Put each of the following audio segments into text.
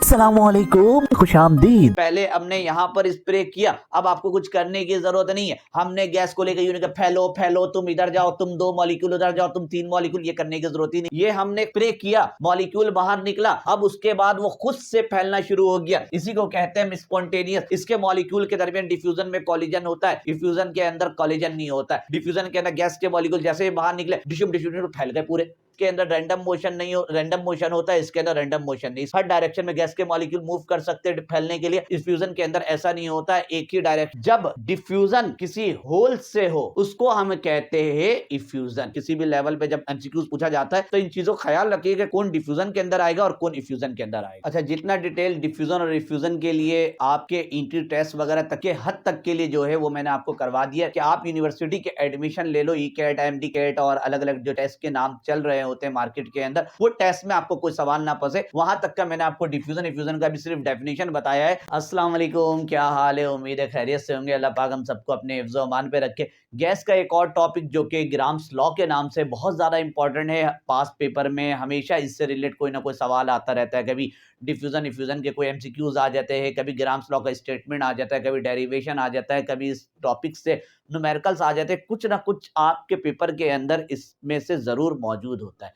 अस्सलामुअलैकुम, खुशामदीद। पहले हमने यहाँ पर स्प्रे किया, अब आपको कुछ करने की जरूरत नहीं है। हमने गैस को लेकर यूं कहा फैलो फैलो, तुम इधर जाओ, तुम 2 मॉलिक्यूल उधर जाओ, तुम 3 मॉलिक्यूल, ये करने की जरूरत ही नहीं। ये हमने स्प्रे किया, मॉलिक्यूल बाहर निकला, अब उसके बाद वो खुद से फैलना शुरू हो गया। इसी को कहते हैं स्पॉन्टेनियस। इसके मॉलिक्यूल के दरमियान डिफ्यूजन में कोलिजन होता है, डिफ्यूजन के अंदर कोलिजन नहीं होता है। डिफ्यूजन के अंदर गैस के मॉलिक्यूल जैसे ही बाहर निकले डिशुम डिशुम फैल गए पूरे। के अंदर रैंडम मोशन नहीं हो, रैंडम मोशन होता है, इसके अंदर रैंडम मोशन नहीं। हर डायरेक्शन में गैस के मॉलिक्यूल मूव कर सकते हैं फैलने के लिए। डिफ्यूजन के अंदर ऐसा नहीं होता है, एक ही डायरेक्शन। जब डिफ्यूजन किसी होल से हो उसको हम कहते हैं इफ्यूजन। किसी भी लेवल पे जब एमसीक्यूज पूछा जाता है तो इन चीजों का ख्याल रखिए कि कौन डिफ्यूजन के अंदर आएगा और कौन इफ्यूजन के अंदर आएगा। अच्छा, जितना डिटेल डिफ्यूजन और इफ्यूजन के लिए आपके इंट्री टेस्ट वगैरह तक के हद तक के लिए जो है वो मैंने आपको करवा दिया कि आप यूनिवर्सिटी के एडमिशन ले लो, ई कैट, एमडी कैट और अलग अलग जो टेस्ट के नाम चल रहे होते हैं मार्केट के अंदर, वो टेस्ट में आपको कोई सवाल ना फंसे, वहां तक का मैंने आपको डिफ्यूजन इफ्यूजन का भी सिर्फ डेफिनेशन बताया है। अस्सलाम वालेकुम, क्या हाल है? उम्मीद है खैरियत से होंगे। अल्लाह पाक हम सबको अपने हिफ्ज़ व अमान पे रखे। गैस का एक और टॉपिक जो कि ग्राम्स लॉ के नाम से बहुत ज्यादा इंपॉर्टेंट है, पास पेपर में हमेशा इससे रिलेटेड कोई ना कोई सवाल आता रहता है। कभी डिफ्यूजन इफ्यूजन के कोई एमसीक्यूज आ जाते हैं, कभी ग्राम्स लॉ का स्टेटमेंट आ जाता है, कभी डेरिवेशन आ जाता है, कभी इस टॉपिक से न्यूमेरिकल्स आ जाते हैं। कुछ ना कुछ आपके पेपर के अंदर इसमें से जरूर मौजूद होता है।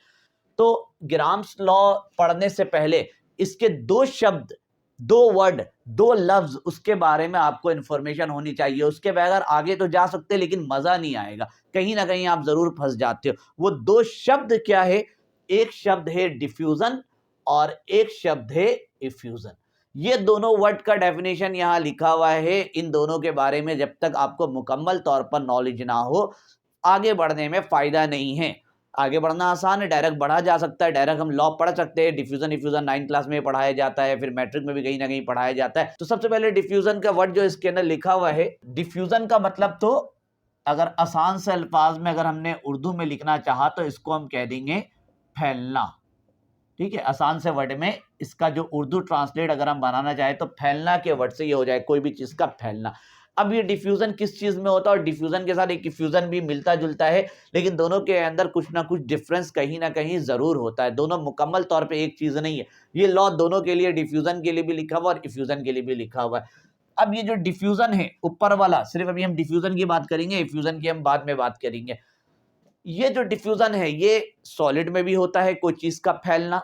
तो ग्राम्स लॉ पढ़ने से पहले इसके दो शब्द, दो वर्ड, दो लफ्ज, उसके बारे में आपको इंफॉर्मेशन होनी चाहिए। उसके बगैर आगे तो जा सकते हैं लेकिन मजा नहीं आएगा, कहीं ना कहीं आप जरूर फंस जाते हो। वो दो शब्द क्या है? एक शब्द है डिफ्यूजन और एक शब्द है इफ्यूजन। ये दोनों वर्ड का डेफिनेशन यहां लिखा हुआ है। इन दोनों के बारे में जब तक आपको मुकम्मल तौर पर नॉलेज ना हो, आगे बढ़ने में फायदा नहीं है। आगे बढ़ना आसान है, डायरेक्ट बढ़ा जा सकता है, डायरेक्ट हम लॉ पढ़ सकते हैं। डिफ्यूजन इफ्यूजन 9th क्लास में पढ़ाया जाता है, फिर मैट्रिक में भी कहीं ना कहीं पढ़ाया जाता है। तो सबसे पहले डिफ्यूजन का वर्ड जो इसके अंदर लिखा हुआ है, डिफ्यूजन का मतलब, तो अगर आसान से अल्फाज में अगर हमने उर्दू में लिखना चाहा तो इसको हम कह देंगे फैलना। ठीक है, आसान से वर्ड में इसका जो उर्दू ट्रांसलेट अगर हम बनाना चाहे तो फैलना के वर्ड से ये हो जाए, कोई भी चीज का फैलना। अब ये डिफ्यूजन किस चीज में होता है, और डिफ्यूजन के साथ एक इफ्यूजन भी मिलता जुलता है, लेकिन दोनों के अंदर कुछ ना कुछ डिफरेंस कहीं ना कहीं जरूर होता है। दोनों मुकम्मल तौर पे एक चीज नहीं है। ये लॉ दोनों के लिए, डिफ्यूजन के लिए भी लिखा हुआ और इफ्यूजन के लिए भी लिखा हुआ है। अब ये जो डिफ्यूजन है ऊपर वाला, सिर्फ अभी हम डिफ्यूजन की बात करेंगे, इफ्यूजन की हम बाद में बात करेंगे। ये जो डिफ्यूजन है ये सॉलिड में भी होता है, कोई चीज का फैलना,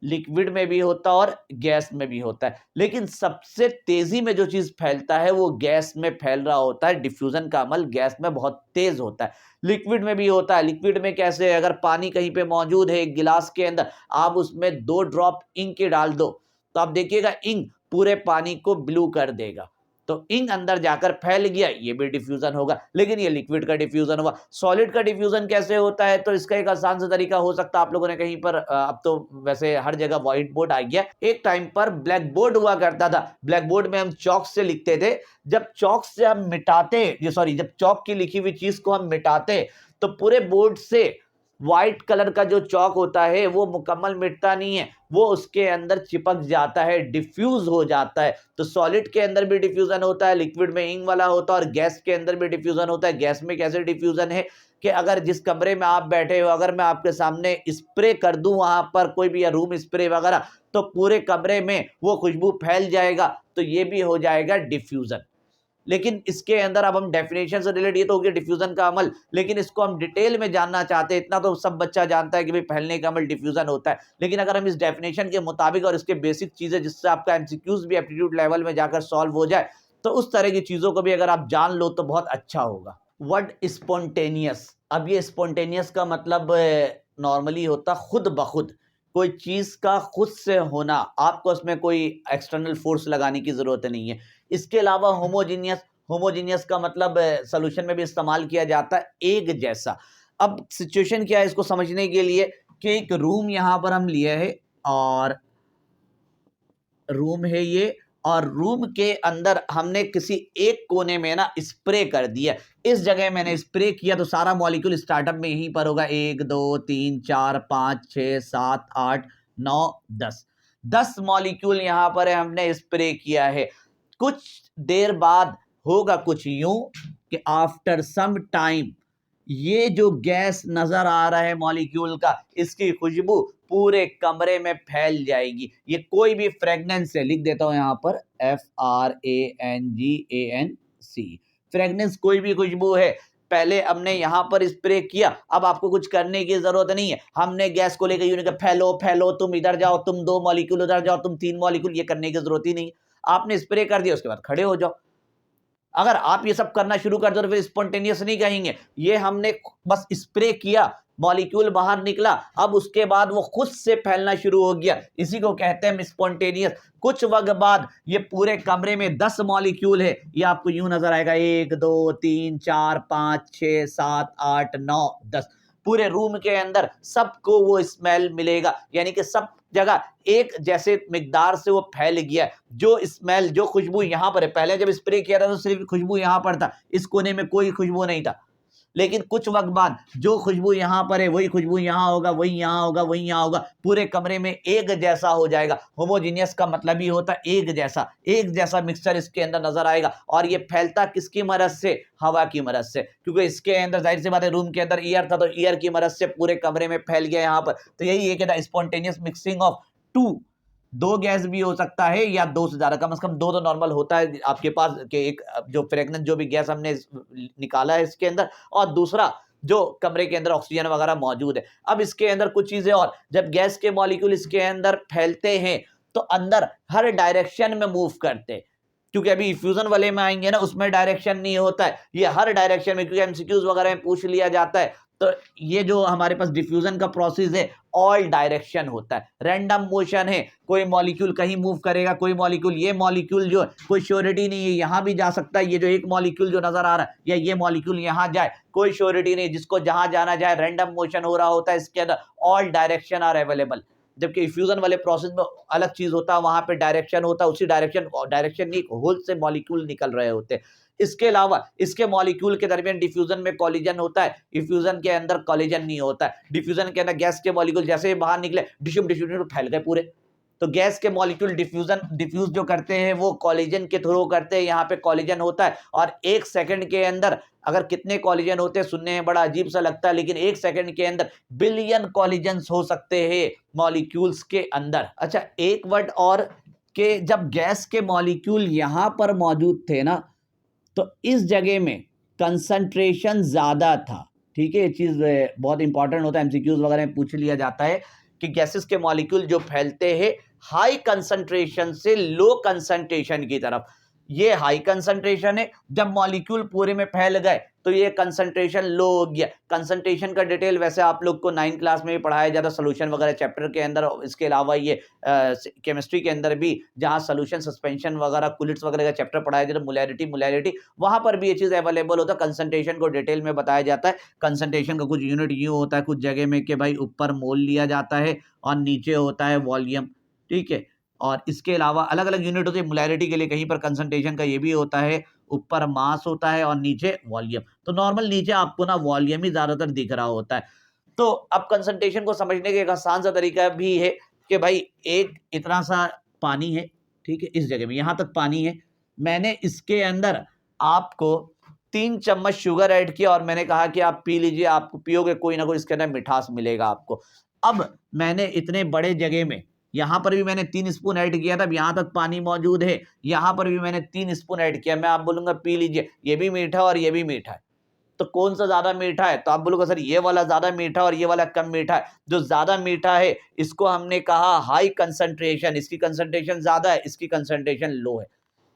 लिक्विड में भी होता है और गैस में भी होता है। लेकिन सबसे तेजी में जो चीज फैलता है वो गैस में फैल रहा होता है। डिफ्यूजन का अमल गैस में बहुत तेज होता है। लिक्विड में भी होता है। लिक्विड में कैसे? अगर पानी कहीं पे मौजूद है एक गिलास के अंदर, आप उसमें 2 ड्रॉप इंक के डाल दो तो आप देखिएगा इंक पूरे पानी को ब्लू कर देगा। तो इंक अंदर जाकर फैल गया, ये भी डिफ्यूजन होगा। लेकिन ये लिक्विड का डिफ्यूजन हुआ। सॉलिड का डिफ्यूजन कैसे होता है? तो इसका एक आसान सा तरीका हो सकता है, आप लोगों ने कहीं पर, अब तो वैसे हर जगह व्हाइट बोर्ड आ गया, एक टाइम पर ब्लैक बोर्ड हुआ करता था। ब्लैक बोर्ड में हम चौक से लिखते थे। जब चौक से हम मिटाते, जब चौक की लिखी हुई चीज को हम मिटाते तो पूरे बोर्ड से व्हाइट कलर का जो चौक होता है वो मुकम्मल मिटता नहीं है, वो उसके अंदर चिपक जाता है, डिफ्यूज हो जाता है। तो सॉलिड के अंदर भी डिफ्यूजन होता है, लिक्विड में इंक वाला होता है, और गैस के अंदर भी डिफ्यूजन होता है। गैस में कैसे डिफ्यूजन है कि अगर जिस कमरे में आप बैठे हो, अगर मैं आपके सामने स्प्रे कर दूं वहां पर कोई भी रूम स्प्रे वगैरह, तो पूरे कमरे में वो खुशबू फैल जाएगा, तो ये भी हो जाएगा डिफ्यूजन। लेकिन इसके अंदर अब हम डेफिनेशन से रिलेटेड, ये तो हो गया डिफ्यूजन का अमल, लेकिन इसको हम डिटेल में जानना चाहते हैं। इतना तो सब बच्चा जानता है कि भाई फैलने का अमल डिफ्यूजन होता है, लेकिन अगर हम इस डेफिनेशन के मुताबिक और इसके बेसिक चीजें जिससे आपका एमसीक्यूज भी एप्टीट्यूड लेवल में जाकर सॉल्व हो जाए, तो उस तरह की चीजों को भी अगर आप जान लो तो बहुत अच्छा होगा। Word spontaneous. अब ये स्पॉन्टेनियस का मतलब नॉर्मली होता खुद ब खुद, कोई चीज का खुद से होना, आपको उसमें कोई एक्सटर्नल फोर्स लगाने की जरूरत नहीं है। इसके अलावा होमोजीनियस। होमोजीनियस का मतलब सोल्यूशन में भी इस्तेमाल किया जाता है, एक जैसा। अब सिचुएशन क्या है इसको समझने के लिए कि एक रूम यहां पर हम लिए है, और रूम है ये, और रूम के अंदर हमने किसी एक कोने में ना स्प्रे कर दिया। इस जगह मैंने स्प्रे किया तो सारा मॉलिक्यूल स्टार्टअप में यहीं पर होगा, 1 2 3 4 5 6 7 8 9 10, 10 मॉलिक्यूल यहां पर है, हमने स्प्रे किया है। कुछ देर बाद होगा कुछ यूं कि आफ्टर सम टाइम ये जो गैस नजर आ रहा है मॉलिक्यूल का, इसकी खुशबू पूरे कमरे में फैल जाएगी। ये कोई भी फ्रेगनेंस है, लिख देता हूं यहां पर FRANGANC, फ्रेगनेंस कोई भी खुशबू है। पहले हमने यहां पर स्प्रे किया, अब आपको कुछ करने की जरूरत नहीं है। हमने गैस को लेकर यूं फैलो फैलो, तुम इधर जाओ, तुम 2 मॉलिक्यूल उधर जाओ, तुम 3 मॉलिक्यूल, ये करने की जरूरत ही नहीं। आपने स्प्रे कर दिया, उसके बाद खड़े हो जाओ। अगर आप ये सब करना शुरू कर दो तो फिर स्पॉन्टेनियस नहीं कहेंगे। ये हमने बस स्प्रे किया, मॉलिक्यूल बाहर निकला, अब उसके बाद वो खुद से फैलना शुरू हो गया, इसी को कहते हैं स्पॉन्टेनियस। कुछ वक्त बाद ये पूरे कमरे में 10 मॉलिक्यूल है, ये आपको यूं नजर आएगा 1 2 3 4 5 6 7 8 9 10, पूरे रूम के अंदर सबको वो स्मेल मिलेगा, यानी कि सब जगह एक जैसे मिकदार से वो फैल गया। जो स्मेल, जो खुशबू यहां पर है, पहले जब स्प्रे किया था तो सिर्फ खुशबू यहां पर था, इस कोने में कोई खुशबू नहीं था। लेकिन कुछ वक्त बाद जो खुशबू यहां पर है वही खुशबू यहां होगा, वही यहां होगा, वही यहां होगा, पूरे कमरे में एक जैसा हो जाएगा। होमोजीनियस का मतलब ही होता है एक जैसा मिक्सचर इसके अंदर नजर आएगा। और ये फैलता किसकी मदद से? हवा की मदद से, क्योंकि इसके अंदर जाहिर सी बात है रूम के अंदर एयर था, तो एयर की मदद से पूरे कमरे में फैल गया यहां पर। तो यही एक स्पॉन्टेनियस मिक्सिंग ऑफ 2 गैस भी हो सकता है, या 2 से ज्यादा, कम से कम 2 तो नॉर्मल होता है आपके पास कि एक जो फ्रेगनेंस, जो भी गैस हमने निकाला है इसके अंदर, और दूसरा जो कमरे के अंदर ऑक्सीजन वगैरह मौजूद है। अब इसके अंदर कुछ चीजें और, जब गैस के मॉलिक्यूल इसके अंदर फैलते हैं तो अंदर हर डायरेक्शन में मूव करते हैं, क्योंकि अभी फ्यूजन वाले में आएंगे ना, उसमें डायरेक्शन नहीं होता है, ये हर डायरेक्शन में, क्योंकि एमसीक्यूज वगैरह में पूछ लिया जाता है। तो ये जो हमारे पास डिफ्यूजन का प्रोसेस है, ऑल डायरेक्शन होता है, रैंडम मोशन है, कोई मॉलिक्यूल कहीं मूव करेगा, कोई मॉलिक्यूल, ये मॉलिक्यूल जो कोई श्योरिटी नहीं है, यहां भी जा सकता है, ये जो एक मॉलिक्यूल जो नजर आ रहा है, या ये मॉलिक्यूल यहां जाए, कोई श्योरिटी नहीं, जिसको जहां जाना जाए, रैंडम मोशन हो रहा होता है इसके अंदर, ऑल डायरेक्शन आर अवेलेबल। जबकि फ्यूजन वाले प्रोसेस में अलग चीज होता है, वहां पे डायरेक्शन होता है, उसी डायरेक्शन नहीं, होल से मॉलिक्यूल निकल रहे होते हैं। इसके अलावा इसके मॉलिक्यूल के दरमियान डिफ्यूजन में कॉलिजन होता है, डिफ्यूजन के अंदर कॉलिजन नहीं होता है। डिफ्यूजन के अंदर गैस के मॉलिक्यूल जैसे ही बाहर निकले, डिफ्यूजन फैल गए पूरे। तो गैस के मॉलिक्यूल डिफ्यूज जो करते हैं वो कॉलिजन के थ्रू करते हैं, यहाँ पे कॉलिजन होता है, और 1 सेकंड के अंदर अगर कितने कॉलिजन होते हैं सुनने में बड़ा अजीब सा लगता है, लेकिन 1 सेकंड के अंदर बिलियन कॉलिजन हो सकते हैं मॉलिक्यूल्स के अंदर। अच्छा, एक वर्ड और, कि जब गैस के मॉलिक्यूल यहां पर मौजूद थे ना, तो इस जगह में कंसंट्रेशन ज्यादा था। ठीक है, ये चीज बहुत इंपॉर्टेंट होता है, एमसीक्यूज वगैरह में पूछ लिया जाता है कि गैसेस के मॉलिक्यूल जो फैलते हैं हाई कंसंट्रेशन से लो कंसंट्रेशन की तरफ, ये हाई कंसंट्रेशन है, जब मॉलिक्यूल पूरे में फैल गए तो ये कंसंट्रेशन लो हो गया। कंसंट्रेशन का डिटेल वैसे आप लोग को 9th क्लास में भी पढ़ाया जाता है, सोल्यूशन वगैरह चैप्टर के अंदर। इसके अलावा ये केमिस्ट्री के अंदर भी, जहां सोल्यूशन, सस्पेंशन वगैरह, कूलेंट्स वगैरह का चैप्टर पढ़ाया जाता है, मोलैरिटी, वहां पर भी ये चीज अवेलेबल होता है। कंसंट्रेशन को डिटेल में बताया जाता है। कंसंट्रेशन का कुछ यूनिट यूं होता है कुछ जगह में कि भाई ऊपर मोल लिया जाता है और नीचे होता है वॉल्यूम। ठीक है, और इसके अलावा अलग अलग यूनिट होती है। मोलैरिटी के लिए कहीं पर कंसंट्रेशन का ये भी होता है, ऊपर मास होता है और नीचे वॉल्यूम। तो नॉर्मल नीचे आपको ना वॉल्यूम ही ज्यादातर दिख रहा होता है। तो अब कंसंट्रेशन को समझने का एक आसान सा तरीका भी है कि भाई एक इतना सा पानी है, ठीक है, इस जगह में यहां तक पानी है, मैंने इसके अंदर आपको 3 चम्मच शुगर ऐड किया और मैंने कहा कि आप पी लीजिए, आपको पियोगे कोई ना कोई इसके अंदर मिठास मिलेगा आपको। अब मैंने इतने बड़े जगह में, यहां पर भी मैंने 3 स्पून ऐड किया था, यहां तक पानी मौजूद है, यहां पर भी मैंने 3 स्पून ऐड किया, मैं आप बोलूंगा पी लीजिए, ये भी मीठा और ये भी मीठा है, तो कौन सा ज्यादा मीठा है? तो आप बोलोगे सर ये वाला ज्यादा मीठा और ये वाला कम मीठा है। जो ज्यादा मीठा है इसको हमने कहा हाई कंसंट्रेशन, इसकी कंसंट्रेशन ज्यादा है, इसकी कंसंट्रेशन लो है।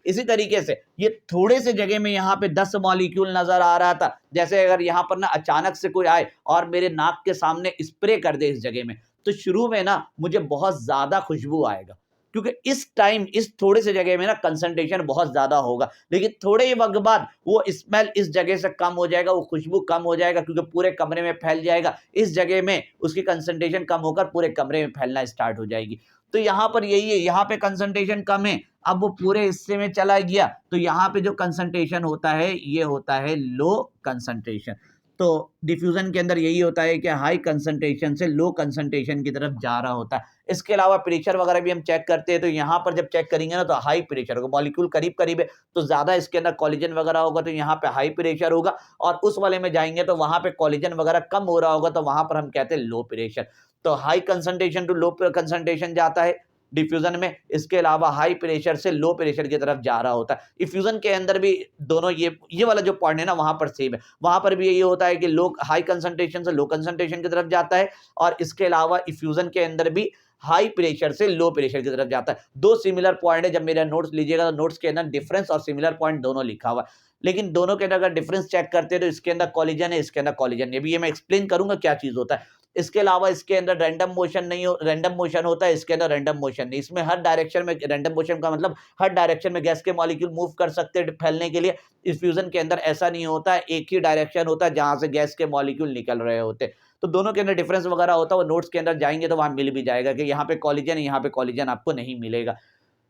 इसी तरीके से ये थोड़े से जगह में यहाँ पे 10 मॉलिक्यूल नजर आ रहा था, जैसे अगर यहाँ पर ना अचानक से कोई आए और मेरे नाक के सामने स्प्रे कर दे इस जगह में, तो शुरू में ना मुझे बहुत ज्यादा खुशबू आएगा, क्योंकि इस टाइम इस थोड़े से जगह में ना कंसंट्रेशन बहुत ज्यादा होगा। लेकिन थोड़े ही वक्त बाद वो स्मेल इस जगह से कम हो जाएगा, वो खुशबू कम हो जाएगा, क्योंकि पूरे कमरे में फैल जाएगा। इस जगह में उसकी कंसंट्रेशन कम होकर पूरे कमरे में फैलना स्टार्ट हो जाएगी। तो यहाँ पर यही है, यहाँ पे कंसंट्रेशन कम है, अब वो पूरे हिस्से में चला गया, तो यहाँ पे जो कंसंट्रेशन होता है ये होता है लो कंसंट्रेशन। तो डिफ्यूजन के अंदर यही होता है कि हाई कंसंट्रेशन से लो कंसंट्रेशन की तरफ जा रहा होता है। इसके अलावा प्रेशर वगैरह भी हम चेक करते हैं, तो यहाँ पर जब चेक करेंगे ना तो हाई प्रेशर होगा, मॉलिक्यूल करीब करीब है तो ज्यादा इसके अंदर कॉलिजन वगैरह होगा, तो यहाँ पे हाई प्रेशर होगा। और उस वाले में जाएंगे तो वहां पे कॉलिजन वगैरह कम हो रहा होगा, तो वहां पर हम कहते हैं लो प्रेशर। तो high concentration to low concentration जाता है डिफ्यूजन में। इसके अलावा हाई प्रेशर से लो प्रेशर की तरफ जा रहा होता है। इफ्यूजन के अंदर भी दोनों ये वाला जो पॉइंट है ना वहां पर सेम है, वहां पर भी यही होता है कि लो हाई कंसंट्रेशन से लो कंसंट्रेशन की तरफ जाता है, और इसके अलावा इफ्यूजन के अंदर भी हाई प्रेशर से लो प्रेशर की तरफ जाता है। दो सिमिलर पॉइंट है, जब मेरा नोट्स लीजिएगा तो नोट्स के अंदर डिफरेंस और सिमिलर पॉइंट दोनों लिखा हुआ है, लेकिन दोनों के अंदर अगर डिफरेंस चेक करते हैं तो इसके अंदर कॉलिजन है, इसके अंदर कॉलिजन है। भी ये मैं एक्सप्लेन करूंगा क्या चीज होता है। इसके अलावा इसके अंदर रैंडम मोशन नहीं हो, रैंडम मोशन होता है, इसके अंदर रैंडम मोशन नहीं। इसमें हर डायरेक्शन में, रैंडम मोशन का मतलब हर डायरेक्शन में गैस के मॉलिक्यूल मूव कर सकते हैं फैलने के लिए। इस फ्यूजन के अंदर ऐसा नहीं होता है, एक ही डायरेक्शन होता है जहां से गैस के मॉलिक्यूल निकल रहे होते हैं। तो दोनों के अंदर डिफरेंस वगैरह होता है, वो नोट्स के अंदर जाएंगे तो वहां मिल भी जाएगा कि यहाँ पे कॉलिजन है, यहाँ पे कॉलिजन आपको नहीं मिलेगा।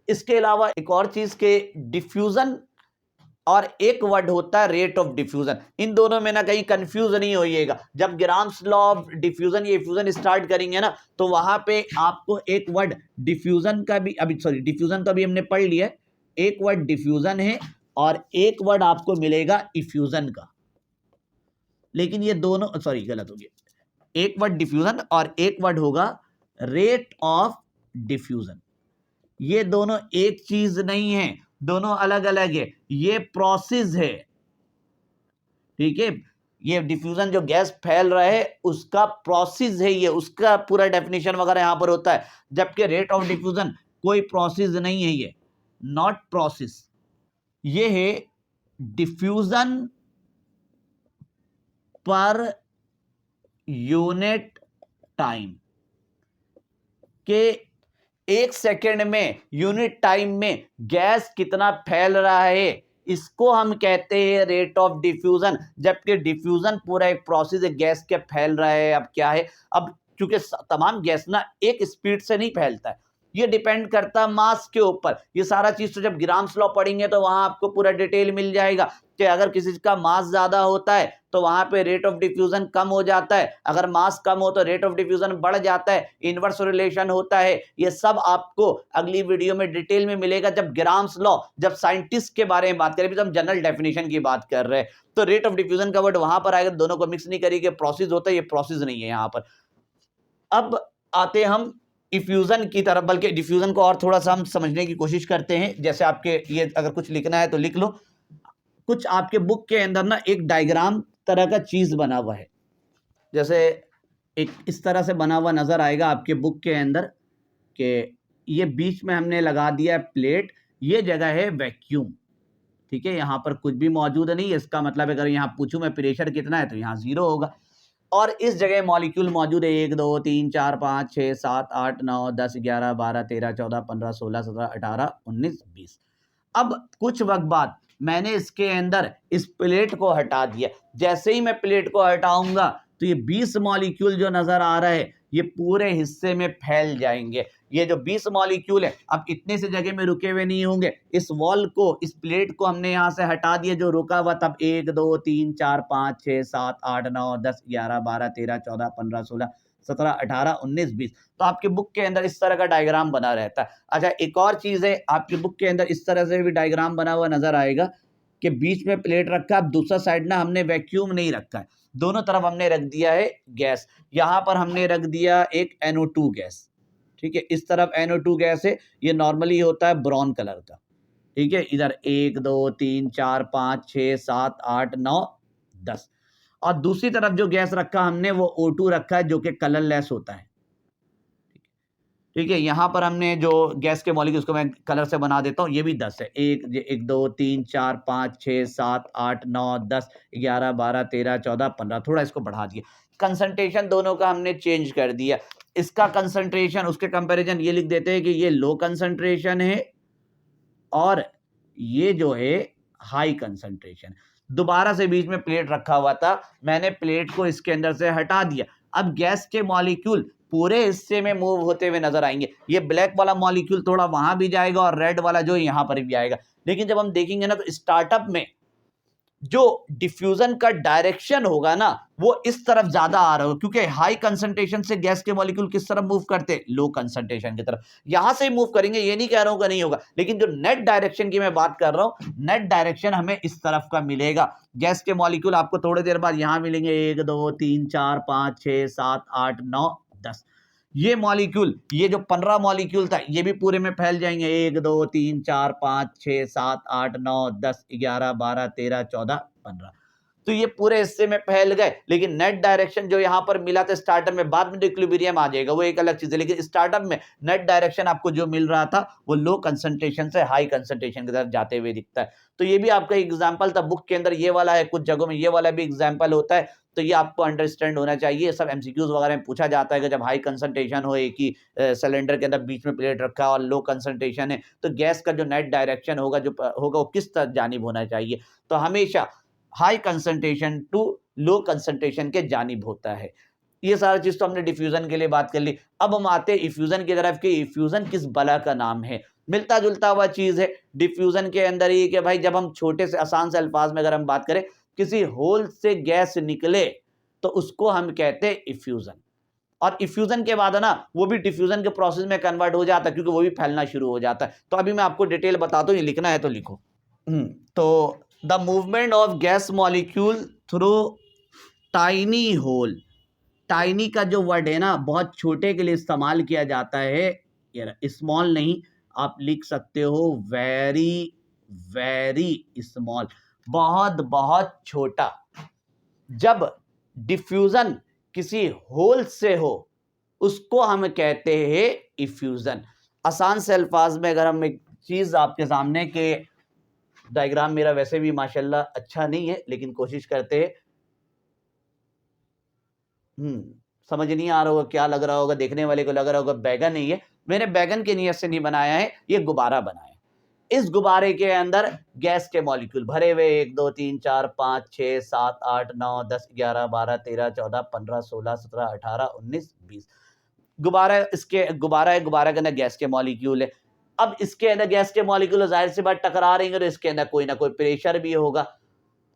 इसके अलावा एक और चीज के डिफ्यूजन और एक वर्ड होता है रेट ऑफ डिफ्यूजन। इन दोनों में ना कहीं कंफ्यूज नहीं होइएगा। जब ग्राम्स लॉ ऑफ डिफ्यूजन ये फ्यूजन स्टार्ट करेंगे ना तो वहां पे आपको एक वर्ड डिफ्यूजन का भी डिफ्यूजन तो अभी हमने पढ़ लिया है। एक वर्ड डिफ्यूजन है और एक वर्ड आपको मिलेगा इफ्यूजन का, लेकिन ये दोनों गलत हो गया। एक वर्ड डिफ्यूजन और एक वर्ड होगा रेट ऑफ डिफ्यूजन। ये दोनों एक चीज नहीं है, दोनों अलग अलग है, ये प्रोसेस है। ठीक है, ये डिफ्यूजन जो गैस फैल रहा है उसका प्रोसेस है, ये उसका पूरा डेफिनेशन वगैरह यहां पर होता है। जबकि रेट ऑफ डिफ्यूजन कोई प्रोसेस नहीं है, ये नॉट प्रोसेस, ये है डिफ्यूजन पर यूनिट टाइम के एक सेकेंड में, यूनिट टाइम में गैस कितना फैल रहा है, इसको हम कहते हैं रेट ऑफ डिफ्यूजन। जबकि डिफ्यूजन पूरा एक प्रोसेस है, गैस के फैल रहा है। अब क्या है, अब चूंकि तमाम गैस ना एक स्पीड से नहीं फैलता है, ये डिपेंड करता है मास के ऊपर। ये सारा चीज तो जब ग्राम्स लॉ पढ़ेंगे तो वहां आपको पूरा डिटेल मिल जाएगा कि अगर किसी का मास ज्यादा होता है तो वहां पे रेट ऑफ डिफ्यूजन कम हो जाता है, अगर मास कम हो तो रेट ऑफ डिफ्यूजन बढ़ जाता है, इनवर्स रिलेशन होता है। ये सब आपको अगली वीडियो में डिटेल में मिलेगा जब ग्राम्स लॉ, जब साइंटिस्ट के बारे में बात करें। अभी तो हम जनरल डेफिनेशन की बात कर रहे हैं, तो रेट ऑफ डिफ्यूजन का वर्ड वहां पर आएगा। दोनों को मिक्स नहीं करिए, प्रोसेस होता है, ये प्रोसेस नहीं है यहाँ पर। अब आते हम इफ्यूजन की तरफ, बल्कि डिफ्यूजन को और थोड़ा सा हम समझने की कोशिश करते हैं। जैसे आपके ये अगर कुछ लिखना है तो लिख लो। कुछ आपके बुक के अंदर ना एक डायग्राम तरह का चीज बना हुआ है, जैसे एक इस तरह से बना हुआ नजर आएगा आपके बुक के अंदर कि ये बीच में हमने लगा दिया है प्लेट, ये जगह है वैक्यूम। ठीक है, यहाँ पर कुछ भी मौजूद नहीं है, इसका मतलब अगर यहाँ पूछूं मैं प्रेशर कितना है तो यहाँ 0 होगा। और इस जगह मॉलिक्यूल मौजूद है 1 2 3 4 5 6 7 8 9 10 11 12 13 14 15 16 17 18 19 20। अब कुछ वक्त बाद मैंने इसके अंदर इस प्लेट को हटा दिया। जैसे ही मैं प्लेट को हटाऊंगा तो ये 20 मॉलिक्यूल जो नजर आ रहा है ये पूरे हिस्से में फैल जाएंगे। ये जो 20 मॉलिक्यूल है अब इतने से जगह में रुके हुए नहीं होंगे। इस वॉल को, इस प्लेट को हमने यहां से हटा दिया जो रुका हुआ, तब 1 2 3 4 5 6 7 8 9 10 11 12 13 14 15 16 17 18 19 20। तो आपके बुक के अंदर इस तरह का डायग्राम बना रहता है। अच्छा, एक और चीज है, आपके बुक के अंदर इस तरह से भी डायग्राम बना हुआ नजर आएगा कि बीच में प्लेट रखा, अब दूसरा साइड ना हमने वैक्यूम नहीं रखा है, दोनों तरफ हमने रख दिया है गैस। यहां पर हमने रख दिया एक NO2 गैस। ठीक है, इस तरफ NO2 गैस है, ये नॉर्मली होता है ब्राउन कलर का। ठीक है, इधर 1 2 3 4 5 6 7 8 9 10। और दूसरी तरफ जो गैस रखा हमने वो O2 रखा है जो कि कलरलेस होता है। ठीक है, यहां पर हमने जो गैस के मॉलिक्यूल, उसको मैं कलर से बना देता हूं, ये भी 10 है। 1 2 3 4 5 6 7 8 9 10 11 12 13 14 15। थोड़ा इसको बढ़ा दिया, कंसंट्रेशन दोनों का हमने चेंज कर दिया। इसका कंसंट्रेशन उसके कंपैरिजन ये लिख देते हैं कि ये लो कंसंट्रेशन है और ये जो है हाई कंसंट्रेशन। दोबारा से बीच में प्लेट रखा हुआ था, मैंने प्लेट को इसके अंदर से हटा दिया। अब गैस के मॉलिक्यूल पूरे हिस्से में मूव होते हुए नजर आएंगे। ये ब्लैक वाला मॉलिक्यूल थोड़ा वहां भी जाएगा और रेड वाला जो यहाँ पर भी आएगा। लेकिन जब हम देखेंगे ना तो स्टार्टअप में जो डिफ्यूजन का डायरेक्शन होगा ना वो इस तरफ ज्यादा आ रहा होगा, क्योंकि हाई कंसंट्रेशन से गैस के मॉलिक्यूल किस तरफ मूव करते हैं, लो कंसंट्रेशन की तरफ। यहां से मूव करेंगे, ये नहीं कह रहा हूं कि नहीं होगा, लेकिन जो नेट डायरेक्शन की मैं बात कर रहा हूं, नेट डायरेक्शन हमें इस तरफ का मिलेगा। गैस के मॉलिक्यूल आपको थोड़ी देर बाद यहां मिलेंगे, 1 2 3 4 5 6 7 8 9 10। ये मॉलिक्यूल, ये जो 15 मॉलिक्यूल था, ये भी पूरे में फैल जाएंगे, 1 2 3 4 5 6 7 8 9 10 11 12 13 14 15। तो ये पूरे हिस्से में फैल गए। लेकिन नेट डायरेक्शन जो यहां पर मिला था स्टार्टअप में, बाद में इक्विलिब्रियम आ जाएगा, वो एक अलग चीज है, लेकिन स्टार्टअप में नेट डायरेक्शन आपको जो मिल रहा था वो लो कंसंट्रेशन से हाई कंसंट्रेशन की तरफ जाते हुए दिखता है। तो ये भी आपका एग्जाम्पल था, बुक के अंदर ये वाला है, कुछ जगहों में ये वाला भी एग्जाम्पल होता है। तो ये आपको अंडरस्टैंड होना चाहिए। सब एमसीक्यूज वगैरह में पूछा जाता है कि जब हाई कंसंट्रेशन हो, एक ही सिलेंडर के अंदर बीच में प्लेट रखा और लो कंसंट्रेशन है, तो गैस का जो नेट डायरेक्शन होगा जो होगा वो किस तरफ जानिब होना चाहिए। तो हमेशा high concentration to low concentration के जानिब होता है। ये सारा चीज तो हमने डिफ्यूजन के लिए बात कर ली। अब हम आते हैं इफ्यूजन की तरफ कि इफ्यूजन किस बला का नाम है। मिलता जुलता हुआ चीज है डिफ्यूजन के अंदर ही कि भाई जब हम छोटे से आसान से अल्फाज में अगर हम बात करें, किसी होल से गैस निकले तो उसको हम कहते हैं इफ्यूजन। और इफ्यूजन के बाद है ना वो भी डिफ्यूजन के प्रोसेस में कन्वर्ट हो जाता है, क्योंकि वो भी फैलना शुरू हो जाता है। तो अभी मैं आपको डिटेल बताता हूँ, ये लिखना है तो लिखो। तो the movement of gas molecule through tiny hole, tiny का जो वर्ड है ना बहुत छोटे के लिए इस्तेमाल किया जाता है, स्मॉल नहीं, आप लिख सकते हो वेरी वेरी स्मॉल, बहुत बहुत छोटा। जब डिफ्यूजन किसी होल से हो उसको हम कहते हैं इफ्यूजन। आसान से अल्फाज में अगर हम एक चीज आपके सामने के, डायग्राम मेरा वैसे भी माशाल्लाह अच्छा नहीं है लेकिन कोशिश करते हैं, समझ नहीं आ रहा होगा, क्या लग रहा होगा, देखने वाले को लग रहा होगा बैगन नहीं है। मैंने बैगन की नीयत से नहीं बनाया है, ये गुब्बारा बनाया है। इस गुब्बारे के अंदर गैस के मॉलिक्यूल भरे हुए 1 2 3 4 5 6 7 8 9 10 11 12 13 14 15 16 17 18 19 20 गुब्बारा। इसके गुब्बारा है, गुब्बारा के अंदर गैस के मॉलिक्यूल है। अब इसके अंदर गैस के मॉलिक्यूल जाहिर सी बात टकरा रहे हैं, तो इसके अंदर कोई ना कोई प्रेशर भी होगा।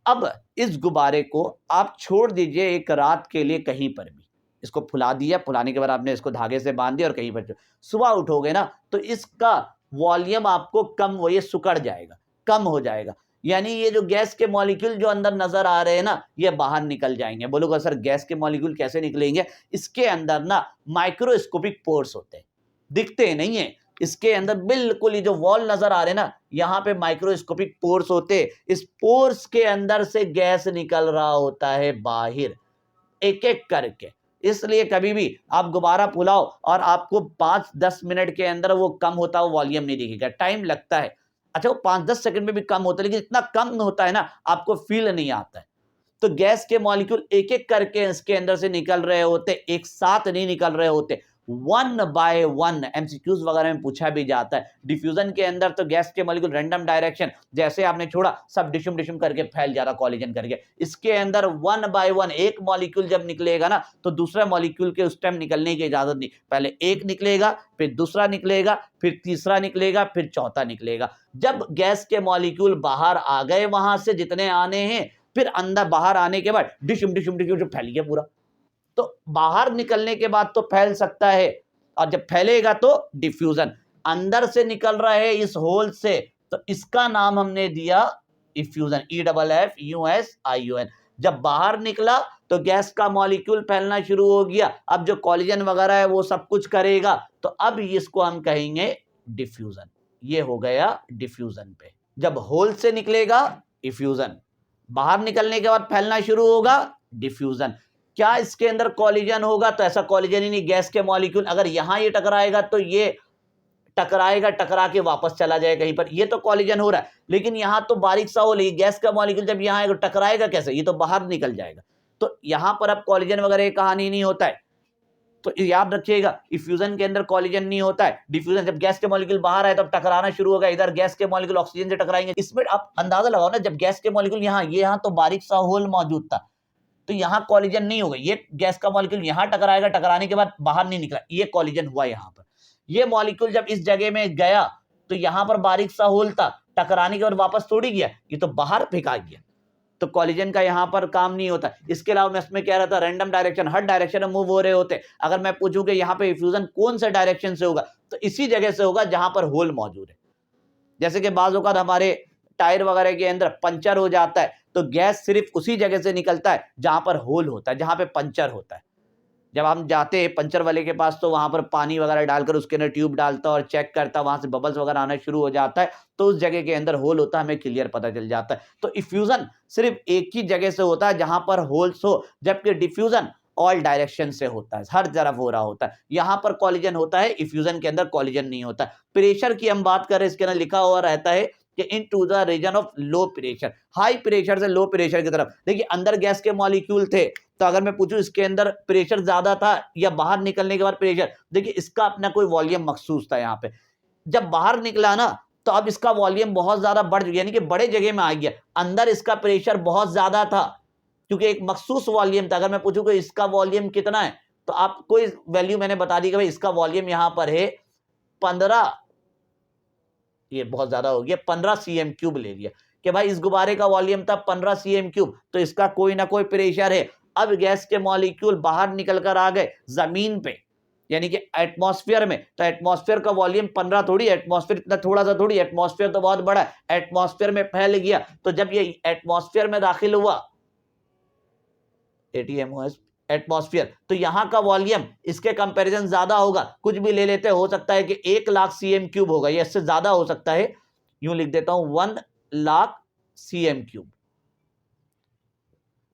अब इस गुब्बारे को आप छोड़ दीजिए एक रात के लिए कहीं पर भी, इसको फुला दिया, फुलाने के बाद आपने इसको धागे से बांध दिया और कहीं पर सुबह उठोगे ना तो इसका वॉल्यूम आपको कम, वो ये सुकड़ जाएगा, कम हो जाएगा। यानी ये जो गैस के मॉलिक्यूल जो अंदर नजर आ रहे हैं ना ये बाहर निकल जाएंगे। बोलोगे सर गैस के मॉलिक्यूल कैसे निकलेंगे? इसके अंदर ना माइक्रोस्कोपिक पोर्स होते हैं, दिखते नहीं है। इसके अंदर बिल्कुल ही जो वॉल नजर आ रहे हैं ना यहाँ पे माइक्रोस्कोपिक पोर्स होते, इस पोर्स के अंदर से गैस निकल रहा होता है बाहर एक एक करके। इसलिए कभी भी आप गुब्बारा फुलाओ और आपको 5-10 मिनट के अंदर वो कम होता है, वॉल्यूम नहीं दिखेगा, टाइम लगता है। अच्छा वो 5-10 सेकंड में भी कम होता है, लेकिन इतना कम होता है ना आपको फील नहीं आता है। तो गैस के मॉलिक्यूल एक एक करके इसके अंदर से निकल रहे होते, एक साथ नहीं निकल रहे होते, 1 बाय 1। एमसीक्यूज वगैरह में पूछा भी जाता है। डिफ्यूजन के अंदर तो गैस के मॉलिक्यूल रैंडम डायरेक्शन, जैसे आपने छोड़ा सब डिशुम डिशुम करके फैल जा रहा कॉलिजन करके। इसके अंदर 1 बाय 1 एक मॉलिक्यूल जब निकलेगा ना तो दूसरा मॉलिक्यूल के उस टाइम निकलने की इजाजत नहीं, पहले एक निकलेगा, फिर दूसरा निकलेगा, फिर तीसरा निकलेगा, फिर चौथा निकलेगा। जब गैस के मॉलिक्यूल बाहर आ गए वहां से जितने आने हैं, फिर अंदर बाहर आने के बाद डिशुम डिशुम डिशुम फैल गया पूरा। तो बाहर निकलने के बाद तो फैल सकता है, और जब फैलेगा तो डिफ्यूजन। अंदर से निकल रहा है इस होल से, तो इसका नाम हमने दिया इफ्यूजन, EFFUSION। जब बाहर निकला तो गैस का मॉलिक्यूल फैलना शुरू हो गया। अब जो कॉलिजन वगैरह है वो सब कुछ करेगा, तो अब इसको हम कहेंगे डिफ्यूजन। ये हो गया डिफ्यूजन पे। जब होल से निकलेगा इफ्यूजन, बाहर निकलने के बाद फैलना शुरू होगा डिफ्यूजन। क्या इसके अंदर कॉलिजन होगा? तो ऐसा कॉलिजन ही नहीं। गैस के मॉलिक्यूल अगर यहां ये टकराएगा तो ये टकराएगा, टकरा के वापस चला जाएगा कहीं पर, ये तो कॉलिजन हो रहा है। लेकिन यहां तो बारीक सा हो, लेकिन गैस का मॉलिक्यूल जब यहां आएगा टकराएगा कैसे? ये तो बाहर निकल जाएगा। तो यहां पर अब कॉलिजन वगैरह कहानी नहीं होता है। तो याद रखिएगा इफ्यूजन के अंदर कॉलिजन नहीं होता है। डिफ्यूजन जब गैस के मॉलिक्यूल बाहर आए तब टकराना शुरू होगा, इधर गैस के मॉलिक्यूल ऑक्सीजन से टकराएंगे। इसमें आप अंदाजा लगाओ ना, जब गैस के मॉलिक्यूल यहां तो बारीक सा होल मौजूद था, तो यहां कॉलिजन नहीं होगा। ये गैस का मॉलिक्यूल यहां टकराएगा, टकराने के बाद बाहर नहीं निकला, ये कॉलिजन हुआ यहां पर। ये मॉलिक्यूल जब इस जगह में गया तो यहां पर बारीक सा होल था, टकराने के बाद वापस थोड़ी गया, ये तो बाहर फेंका गया। तो कॉलिजन का यहाँ पर काम नहीं होता। इसके अलावा मैं इसमें कह रहा था रैंडम डायरेक्शन, हर डायरेक्शन में मूव हो रहे होते। अगर मैं पूछूं कि यहाँ पे इफ्यूजन कौन से डायरेक्शन से होगा, तो इसी जगह से होगा जहां पर होल मौजूद है। जैसे कि बाज़ औक़ात हमारे टायर वगैरह के अंदर पंचर हो जाता है, तो गैस सिर्फ उसी जगह से निकलता है जहां पर होल होता है, जहां पे पंचर होता है। जब हम जाते हैं पंचर वाले के पास, तो वहां पर पानी वगैरह डालकर उसके अंदर ट्यूब डालता है और चेक करता है, वहां से बबल्स वगैरह आना शुरू हो जाता है, तो उस जगह के अंदर होल होता है, हमें क्लियर पता चल जाता है। तो इफ्यूजन सिर्फ एक ही जगह से होता है जहां पर होल्स हो, जबकि डिफ्यूजन ऑल डायरेक्शन से होता है, हर तरफ हो रहा होता है। यहां पर कॉलिजन होता है, इफ्यूजन के अंदर कॉलिजन नहीं होता। प्रेशर की हम बात करें, इसके अंदर लिखा हुआ रहता है कि into the region of low pressure, high pressure से लो प्रेशर की तरफ। देखिए अंदर गैस के मॉलिक्यूल थे, तो अगर मैं पूछूं इसके अंदर प्रेशर ज्यादा था या बाहर निकलने के बाद प्रेशर, देखिए इसका अपना कोई वॉल्यूम मखसूस था। यहाँ पे जब बाहर निकला ना, तो अब इसका वॉल्यूम बहुत ज्यादा बढ़ गया, यानी कि बड़े जगह में आ गया। अंदर इसका प्रेशर बहुत ज्यादा था क्योंकि एक मखसूस वॉल्यूम था। अगर मैं पूछूं कि इसका वॉल्यूम कितना है, तो आप कोई वैल्यू मैंने बता दी कि भाई इसका वॉल्यूम यहां पर है 15, ये बहुत ज्यादा हो गया, 15 सीएम क्यूब ले लिया कि भाई इस गुब्बारे का वॉल्यूम था 15 सीएम क्यूब, तो इसका कोई ना कोई प्रेशर है। अब गैस के मॉलिक्यूल बाहर निकल कर आ गए जमीन पे, यानी कि एटमॉस्फेयर में, तो एटमॉस्फेयर का वॉल्यूम 15 थोड़ी, एटमॉस्फेयर इतना थोड़ा सा थोड़ी, एटमॉस्फेयर तो बहुत बड़ा है, एटमॉस्फेयर में फैल गया। तो जब ये एटमॉस्फेयर में दाखिल हुआ, एटीएमओएस एटमॉस्फेयर, तो यहां का वॉल्यूम इसके कंपैरिजन ज्यादा होगा। कुछ भी ले लेते, हो सकता है कि 1,00,000 सीएम क्यूब होगा, या इससे ज्यादा हो सकता है। यूं लिख देता हूं 1,00,000 सीएम क्यूब,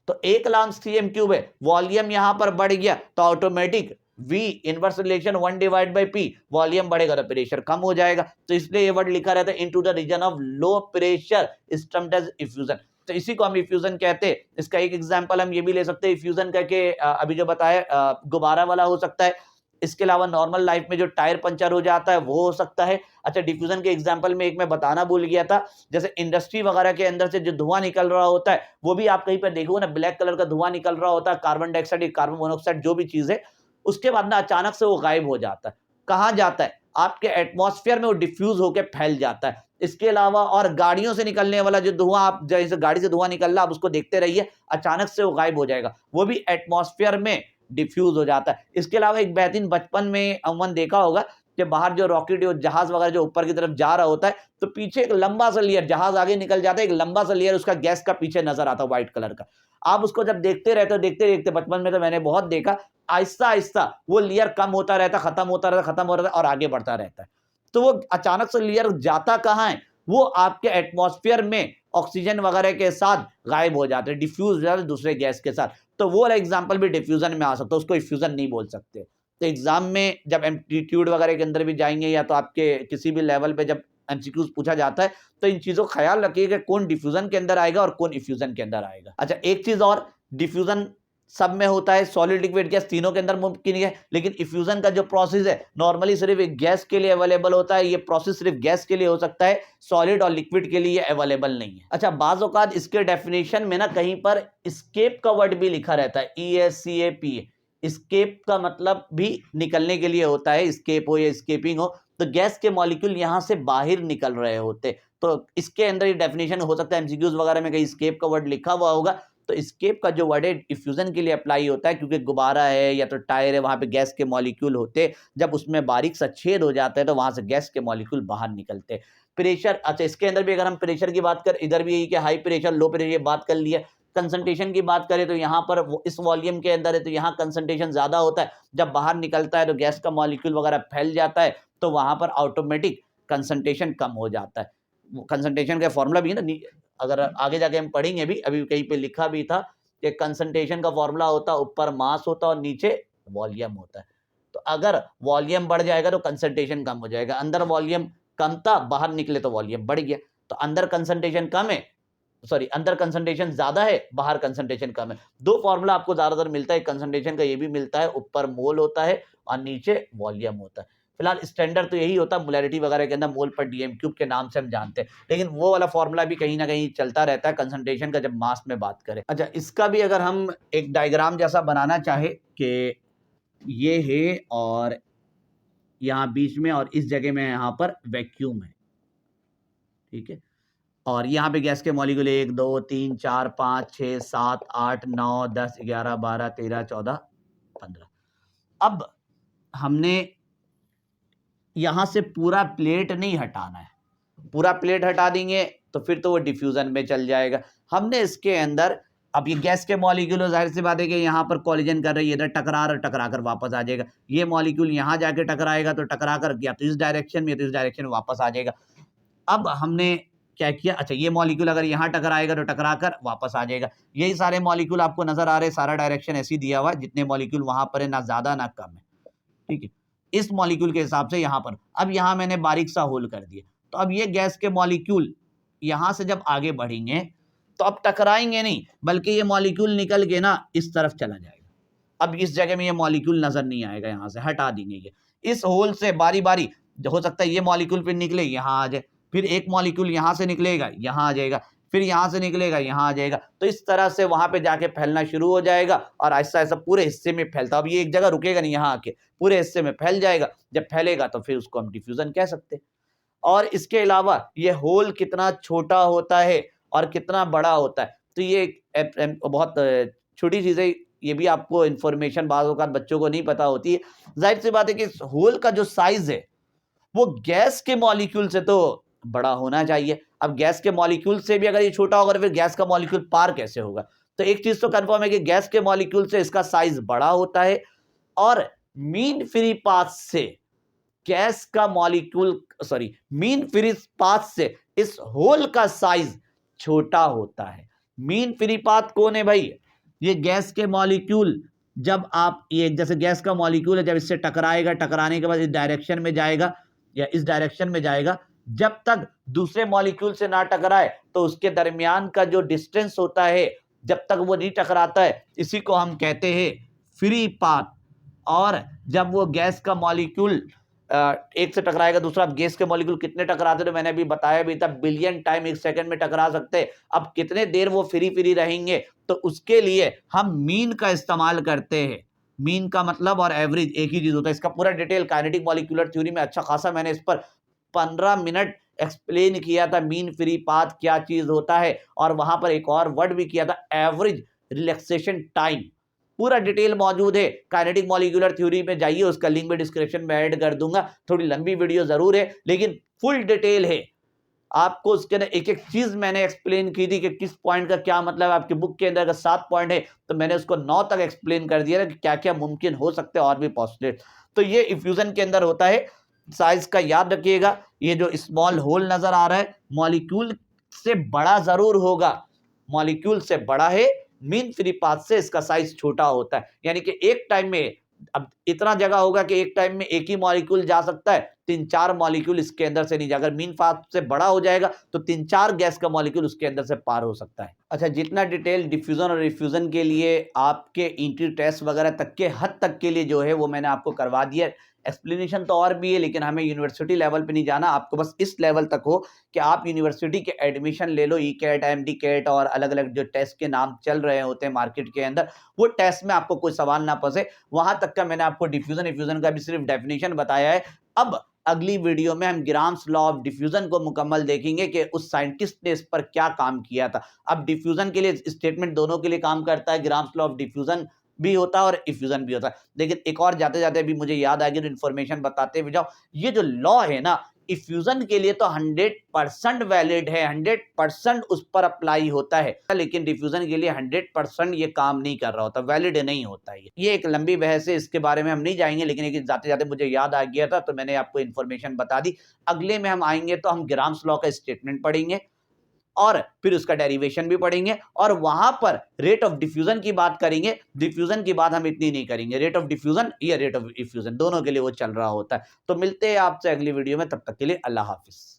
तो 1,00,000 सीएम क्यूब है, वॉल्यूम यहां पर बढ़ गया, तो automatic V inverse relation 1 divide by P, volume बढ़ेगा तो प्रेशर कम हो जाएगा। तो इसलिए ये वर्ड लिखा रहता है into the region of low pressure is termed as effusion. तो इसी को हम इफ्यूजन कहते हैं। इसका एक एग्जांपल हम ये भी ले सकते हैं इफ्यूजन करके, अभी जो बताया गुब्बारा वाला हो सकता है। इसके अलावा नॉर्मल लाइफ में जो टायर पंचर हो जाता है वो हो सकता है। अच्छा, डिफ्यूजन के एग्जांपल में एक मैं बताना भूल गया था, जैसे इंडस्ट्री वगैरह के अंदर से जो धुआं निकल रहा होता है, वो भी आप कहीं पर देखो ना, ब्लैक कलर का धुआं निकल रहा होता है, कार्बन डाइऑक्साइड, कार्बन मोनोऑक्साइड, जो भी चीज है, उसके बाद ना अचानक से वो गायब हो जाता है। कहाँ जाता है? आपके एटमॉस्फेयर में वो डिफ्यूज होकर फैल जाता है। इसके अलावा और गाड़ियों से निकलने वाला जो धुआं, आप जैसे गाड़ी से धुआं निकल रहा है, आप उसको देखते रहिए, अचानक से वो गायब हो जाएगा, वो भी एटमॉस्फेयर में डिफ्यूज हो जाता है। इसके अलावा एक बेहतरीन, बचपन में अमन देखा होगा कि बाहर जो रॉकेट, जहाज वगैरह जो ऊपर की तरफ जा रहा होता है, तो पीछे एक लंबा सा लेयर, जहाज आगे निकल जाता है, एक लंबा सा लेयर उसका गैस का पीछे नजर आता है, व्हाइट कलर का। आप उसको जब देखते रहते हो, देखते देखते, बचपन में तो मैंने बहुत देखा, आहिस्ता आहिस्ता वो लेयर कम होता रहता, खत्म होता रहता, खत्म हो रहा है और आगे बढ़ता रहता है। तो वो अचानक से लेयर जाता कहाँ है? वो आपके एटमॉस्फेयर में ऑक्सीजन वगैरह के साथ गायब हो जाते हैं, डिफ्यूज हो जाते हैं दूसरे गैस के साथ। तो वो वाला एग्जांपल भी डिफ्यूजन में आ सकता है, उसको इफ्यूजन नहीं बोल सकते। तो एग्जाम में जब एप्टीट्यूड वगैरह के अंदर भी जाएंगे, या तो आपके किसी भी लेवल पे जब एमसीक्यूज पूछा जाता है, तो इन चीजों का ख्याल रखिएगा कौन डिफ्यूजन के अंदर आएगा और कौन इफ्यूजन के अंदर आएगा। अच्छा, एक चीज और, डिफ्यूजन सब में होता है, सॉलिड, लिक्विड, गैस तीनों के अंदर मुमकिन है, लेकिन इफ्यूजन का जो प्रोसेस है नॉर्मली सिर्फ एक गैस के लिए अवेलेबल होता है। ये प्रोसेस सिर्फ गैस के लिए हो सकता है, सॉलिड और लिक्विड के लिए अवेलेबल नहीं है। अच्छा, बाज़ औक़ात इसके डेफिनेशन में ना कहीं पर एस्केप का वर्ड भी लिखा रहता है, ESCAP। एस्केप का मतलब भी निकलने के लिए होता है, एस्केप हो या एस्केपिंग हो, तो गैस के मॉलिक्यूल यहां से बाहर निकल रहे होते, तो इसके अंदर ये डेफिनेशन हो सकता है। एमसीक्यूज वगैरह में कहीं एस्केप का वर्ड लिखा हुआ होगा, तो एस्केप का जो वर्ड है इफ्यूजन के लिए अप्लाई होता है, क्योंकि गुब्बारा है या तो टायर है, वहां पे गैस के मॉलिक्यूल होते, जब उसमें बारीक सा छेद हो जाता है तो वहां से गैस के मॉलिक्यूल बाहर निकलते। प्रेशर, अच्छा इसके अंदर भी अगर हम प्रेशर की बात करें, इधर भी यही कि हाई प्रेशर, लो प्रेशर, ये बात कर लिया। कंसंट्रेशन की बात करें तो यहाँ पर इस वॉल्यूम के अंदर है, तो यहाँ कंसंट्रेशन ज्यादा होता है, जब बाहर निकलता है तो गैस का मॉलिक्यूल वगैरह फैल जाता है, तो वहां पर ऑटोमेटिक कंसंट्रेशन कम हो जाता है। कंसंट्रेशन का फॉर्मूला भी है ना, अगर आगे जाके हम पढ़ेंगे भी, अभी कहीं पे लिखा भी था कि कंसंट्रेशन का फॉर्मूला होता है, ऊपर मास होता है और नीचे वॉल्यूम होता है। तो अगर वॉल्यूम बढ़ जाएगा तो कंसंट्रेशन कम हो जाएगा, अंदर वॉल्यूम कम था, बाहर निकले तो वॉल्यूम बढ़ गया। तो अंदर कंसंट्रेशन कम है, सॉरी अंदर कंसंट्रेशन ज्यादा है, बाहर कंसंट्रेशन कम है। दो फॉर्मूला आपको ज्यादातर मिलता है, कंसंट्रेशन का ये भी मिलता है, ऊपर मोल होता है और नीचे वॉल्यूम होता है। फिलहाल स्टैंडर्ड तो यही होता है, मोलैरिटी वगैरह के अंदर मोल पर डीएम क्यूब के नाम से हम जानते हैं, लेकिन वो वाला फॉर्मूला भी कहीं ना कहीं चलता रहता है कंसंट्रेशन का जब मास में बात करें। अच्छा, इसका भी अगर हम एक डायग्राम जैसा बनाना चाहे कि ये है और यहाँ बीच में और इस जगह में यहाँ पर वैक्यूम है, ठीक है, और यहाँ पे गैस के मॉलिक्यूल 1 2 3 4 5 6 7 8 9 10 11 12 13 14 15। अब हमने यहां से पूरा प्लेट नहीं हटाना है, पूरा प्लेट हटा देंगे तो फिर तो वो डिफ्यूजन में चल जाएगा। हमने इसके अंदर अब ये गैस के मॉलिक्यूल जाहिर सी बात है कि यहाँ पर कॉलिजन कर रही है, इधर टकरा कर वापस आ जाएगा। ये मॉलिक्यूल यहाँ जाके टकराएगा तो टकरा कर या तो इस डायरेक्शन में या तो इस डायरेक्शन में वापस आ जाएगा। अब हमने क्या किया, अच्छा ये मॉलिक्यूल अगर यहाँ टकराएगा तो टकरा कर वापस आ जाएगा। यही सारे मॉलिक्यूल आपको नजर आ रहे हैं, सारा डायरेक्शन ऐसे ही दिया हुआ है, जितने मॉलिक्यूल वहां पर है ना ज्यादा ना कम है, ठीक है। इस मॉलिक्यूल के हिसाब से यहाँ पर अब यहाँ मैंने बारीक सा होल कर दिया, तो अब ये गैस के मॉलिक्यूल यहाँ से जब आगे बढ़ेंगे तो अब टकराएंगे नहीं, बल्कि ये मॉलिक्यूल निकल के ना इस तरफ चला जाएगा। अब इस जगह में ये मॉलिक्यूल नजर नहीं आएगा, यहाँ से हटा देंगे ये। इस होल से बारी बारी हो सकता है ये मॉलिक्यूल फिर निकले यहाँ आ जाए, फिर एक मॉलिक्यूल यहाँ से निकलेगा यहाँ आ जाएगा, फिर यहाँ से निकलेगा यहाँ आ जाएगा। तो इस तरह से वहां पे जाके फैलना शुरू हो जाएगा और ऐसा ऐसा पूरे हिस्से में फैलता। अब ये एक जगह रुकेगा नहीं, यहाँ आके पूरे हिस्से में फैल जाएगा। जब फैलेगा तो फिर उसको हम डिफ्यूजन कह सकते हैं। और इसके अलावा ये होल कितना छोटा होता है और कितना बड़ा होता है, तो ये बहुत छोटी चीजें, ये भी आपको इंफॉर्मेशन बाज़ औक़ात बच्चों को नहीं पता होती है। जाहिर सी बात है कि होल का जो साइज है वो गैस के मॉलिक्यूल से तो बड़ा होना चाहिए। अब गैस के मॉलिक्यूल से भी अगर ये छोटा होगा तो फिर गैस का मॉलिक्यूल पार कैसे होगा। तो एक चीज तो कंफर्म है कि गैस के मॉलिक्यूल से इसका साइज बड़ा होता है और मीन फ्री पाथ से गैस का मॉलिक्यूल मीन फ्री पाथ से इस होल का साइज छोटा होता है। मीन फ्री पाथ कौन है भाई? ये गैस के मॉलिक्यूल जब आप ये जैसे गैस का मॉलिक्यूल है, जब इससे टकराएगा, टकराने के बाद इस डायरेक्शन में जाएगा या इस डायरेक्शन में जाएगा, जब तक दूसरे मॉलिक्यूल से ना टकराए तो उसके दरमियान का जो डिस्टेंस होता है, जब तक वो नहीं टकराता है, इसी को हम कहते हैं फ्री पाथ। और जब वो गैस का मॉलिक्यूल एक से टकराएगा दूसरा, अब गैस के मॉलिक्यूल कितने टकराते, तो मैंने अभी बताया भी था, बिलियन टाइम एक सेकंड में टकरा सकते हैं। अब कितने देर वो फ्री रहेंगे, तो उसके लिए हम मीन का इस्तेमाल करते हैं। मीन का मतलब और एवरेज एक ही चीज होता है। इसका पूरा डिटेल काइनेटिक मॉलिक्यूलर थ्योरी में अच्छा खासा मैंने इस पर 15 मिनट एक्सप्लेन किया था, मीन फ्री पाथ क्या चीज होता है। और वहां पर एक और वर्ड भी किया था, एवरेज रिलैक्सेशन टाइम। पूरा डिटेल मौजूद है काइनेटिक मॉलिक्यूलर थ्योरी में, जाइए, उसका लिंक भी डिस्क्रिप्शन में ऐड कर दूंगा। थोड़ी लंबी वीडियो जरूर है लेकिन फुल डिटेल है। आपको उसके अंदर एक एक चीज मैंने एक्सप्लेन की थी कि किस पॉइंट का क्या मतलब है। आपकी बुक के अंदर अगर 7 पॉइंट है तो मैंने उसको 9 तक एक्सप्लेन कर दिया कि क्या क्या मुमकिन हो सकते हैं और भी पॉसिबल। तो ये इफ्यूजन के अंदर होता है। साइज का याद रखिएगा, ये जो स्मॉल होल नजर आ रहा है मॉलिक्यूल से बड़ा जरूर होगा, मॉलिक्यूल से बड़ा है, मीन फ्री पाथ से इसका साइज छोटा होता है। यानी कि एक टाइम में अब इतना जगह होगा कि एक टाइम में एक ही मॉलिक्यूल जा सकता है, 3-4 मॉलिक्यूल इसके अंदर से नहीं जाकर। मीन पाथ से बड़ा हो जाएगा तो 3-4 गैस का मॉलिक्यूल उसके अंदर से पार हो सकता है। अच्छा, जितना डिटेल डिफ्यूजन और रिफ्यूजन के लिए आपके इंट्री टेस्ट वगैरह तक के हद तक के लिए जो है वो मैंने आपको करवा दिया। एक्सप्लेनेशन तो और भी है लेकिन हमें यूनिवर्सिटी लेवल पे नहीं जाना। आपको बस इस लेवल तक हो कि आप यूनिवर्सिटी के एडमिशन ले लो, ई-कैट, एमडी-कैट और अलग अलग जो टेस्ट के नाम चल रहे होते हैं मार्केट के अंदर, वो टेस्ट में आपको कोई सवाल ना फंसे। वहां तक का मैंने आपको डिफ्यूजन इफ्यूजन का भी सिर्फ डेफिनेशन बताया है। अब अगली वीडियो में हम ग्राम्स लॉ ऑफ डिफ्यूजन को मुकम्मल देखेंगे कि उस साइंटिस्ट ने इस पर क्या काम किया था। अब डिफ्यूजन के लिए स्टेटमेंट दोनों के लिए काम करता है, ग्राम्स लॉ ऑफ डिफ्यूजन भी होता है और इफ्यूजन भी होता है। लेकिन एक और जाते जाते भी मुझे याद आ गया तो इन्फॉर्मेशन बताते हुए जाओ, ये जो लॉ है ना इफ्यूजन के लिए तो 100% वैलिड है, 100% उस पर अप्लाई होता है, लेकिन डिफ्यूजन के लिए 100% ये काम नहीं कर रहा होता, वैलिड नहीं होता है। ये एक लंबी बहस है, इसके बारे में हम नहीं जाएंगे, लेकिन एक जाते जाते मुझे याद आ गया था तो मैंने आपको इन्फॉर्मेशन बता दी। अगले में हम आएंगे तो हम ग्राम्स लॉ का स्टेटमेंट पढ़ेंगे और फिर उसका डेरिवेशन भी पढ़ेंगे और वहां पर रेट ऑफ डिफ्यूजन की बात करेंगे। डिफ्यूजन की बात हम इतनी नहीं करेंगे, रेट ऑफ डिफ्यूजन या रेट ऑफ इफ्यूजन दोनों के लिए वो चल रहा होता है। तो मिलते हैं आपसे अगली वीडियो में, तब तक के लिए अल्लाह हाफिज।